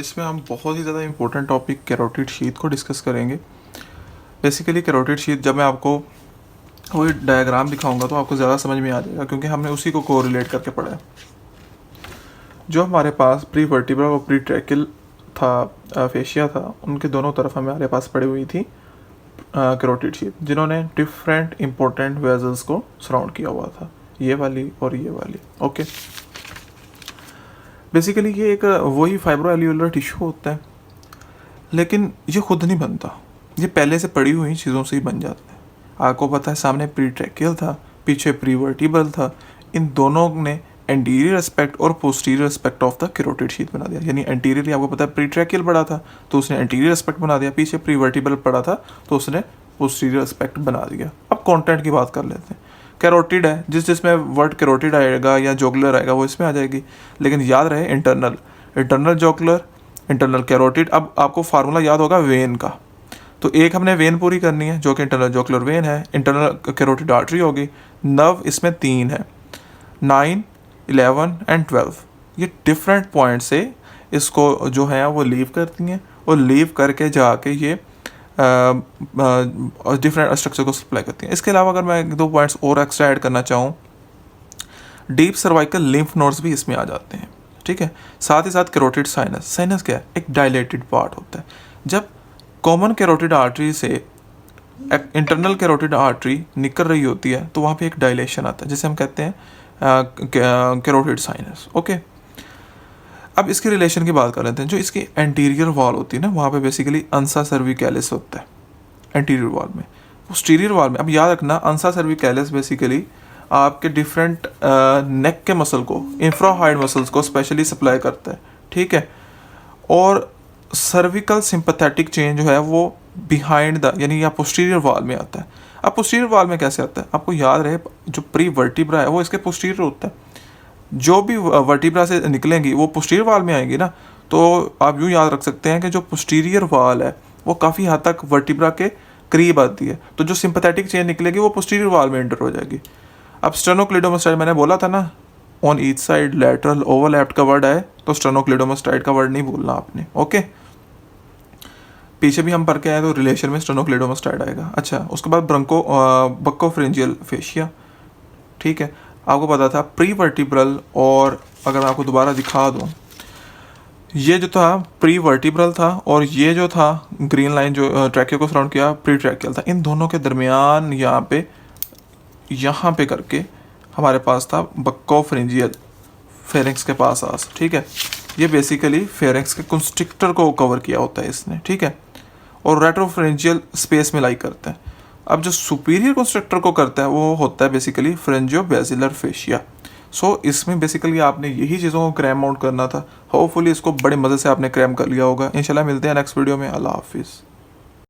इसमें हम बहुत ही ज़्यादा इंपॉर्टेंट टॉपिक कैरोटिड शीथ को डिस्कस करेंगे। बेसिकली कैरोटिड शीथ जब मैं आपको वही डायग्राम दिखाऊंगा तो आपको ज़्यादा समझ में आ जाएगा, क्योंकि हमने उसी को कोरिलेट करके पढ़ा है। जो हमारे पास प्री वर्टिब्रल और प्री ट्रैकियल था, फेशिया था, उनके दोनों तरफ हमारे पास पड़ी हुई थी कैरोटिड शीथ, जिन्होंने डिफरेंट इंपॉर्टेंट वेजल्स को सराउंड किया हुआ था, ये वाली और ये वाली। ओके, बेसिकली ये एक वही फाइब्रो एल्यूलर टिश्यू होता है, लेकिन ये खुद नहीं बनता, ये पहले से पड़ी हुई चीज़ों से ही बन जाता है। आपको पता है सामने प्री ट्रैकियल था, पीछे प्री वर्टिब्रल था, इन दोनों ने एंटीरियर एस्पेक्ट और posterior aspect of the carotid sheath बना दिया। यानी एंटीरियरली आपको पता है प्री ट्रैकियल पड़ा था तो उसने एंटीरियर एस्पेक्ट बना दिया, पीछे प्री वर्टिब्रल पड़ा था तो उसने पोस्टीरियर एस्पेक्ट बना दिया। अब कंटेंट की बात कर लेते हैं। कैरोटिड है, जिसमें वर्ड कैरोटिड आएगा या जोगुलर आएगा वो इसमें आ जाएगी, लेकिन याद रहे इंटरनल जोगुलर, इंटरनल कैरोटिड। अब आपको फार्मूला याद होगा वेन का, तो एक हमने वेन पूरी करनी है जो कि इंटरनल जोगुलर वेन है, इंटरनल कैरोटिड आर्टरी होगी। नर्व इसमें 3 है, 9, 11 एंड 12। ये डिफरेंट पॉइंट से इसको जो है वो लीव करती हैं और लीव करके जाके ये डिफरेंट स्ट्रक्चर को सप्लाई करती हैं। इसके अलावा अगर मैं 1-2 पॉइंट्स और एक्स्ट्रा ऐड करना चाहूँ, डीप सर्वाइकल लिम्फ नोड्स भी इसमें आ जाते हैं, ठीक है। साथ ही साथ कैरोटिड साइनस क्या है, एक डायलेटेड पार्ट होता है। जब कॉमन कैरोटिड आर्टरी से इंटरनल कैरोटिड आर्टरी निकल रही होती है तो वहाँ पे एक डायलेशन आता है, जिसे हम कहते हैं कैरोटिड साइनस। ओके, अब इसके रिलेशन की बात कर लेते हैं। जो इसकी एंटीरियर वॉल होती है ना, वहाँ पे बेसिकली अंसा सर्विकैलिस होता है एंटीरियर वॉल में। पोस्टीरियर वॉल में अब याद रखना, अंसा सर्विकैलिस बेसिकली आपके डिफरेंट नेक के मसल को, इंफ्राहाइड मसल्स को स्पेशली सप्लाई करता है, ठीक है। और सर्विकल सिंपैथेटिक चेन जो है वो बिहाइंड द यानी या पोस्टीरियर वॉल में आता है। अब पोस्टीरियर वॉल में कैसे आता है, आपको याद रहे जो प्री वर्टिब्रा है वो इसके पोस्टीरियर होता है। जो भी वर्टिब्रा से निकलेंगी वो पोस्टीरियर वॉल में आएंगी ना, तो आप यूँ याद रख सकते हैं कि जो पोस्टीरियर वॉल है वो काफ़ी हद तक वर्टिब्रा के करीब आती है, तो जो सिंपैथेटिक चेन निकलेगी वो पोस्टीरियर वॉल में एंटर हो जाएगी। अब स्टेनोक्लिडोमास्टाइड मैंने बोला था ना, on each side lateral overlapped का वर्ड है, तो स्टेनोक्लिडोमास्टाइड का वर्ड नहीं भूलना आपने। ओके, पीछे भी हम पढ़ के आए तो रिलेशन में स्टेनोक्लिडोमास्टाइड आएगा। अच्छा, उसके बाद बक्कोफ्रेंजियल फेशिया, ठीक है। आपको पता था प्री वर्टिब्रल, और अगर मैं आपको दोबारा दिखा दूँ, ये जो था प्री वर्टिब्रल था और ये जो था ग्रीन लाइन जो ट्रैकियो को सराउंड किया प्री ट्रैकियल था। इन दोनों के दरमियान यहाँ पे करके हमारे पास था बक्कोफ्रेंजियल, फेरिंक्स के पास, ठीक है। ये बेसिकली फेरिंक्स के कंस्ट्रिक्टर को कवर किया होता है इसने, ठीक है, और रेट्रोफ्रेंजियल स्पेस में लाई करता है। अब जो सुपीरियर कंस्ट्रक्टर को करता है वो होता है बेसिकली फ्रेंजियोबैसिलर फेशिया। सो इसमें बेसिकली आपने यही चीज़ों को क्रैम आउट करना था। होपफुली इसको बड़े मज़े से आपने क्रैम कर लिया होगा। इंशाल्लाह मिलते हैं नेक्स्ट वीडियो में। अल्लाह हाफिज़।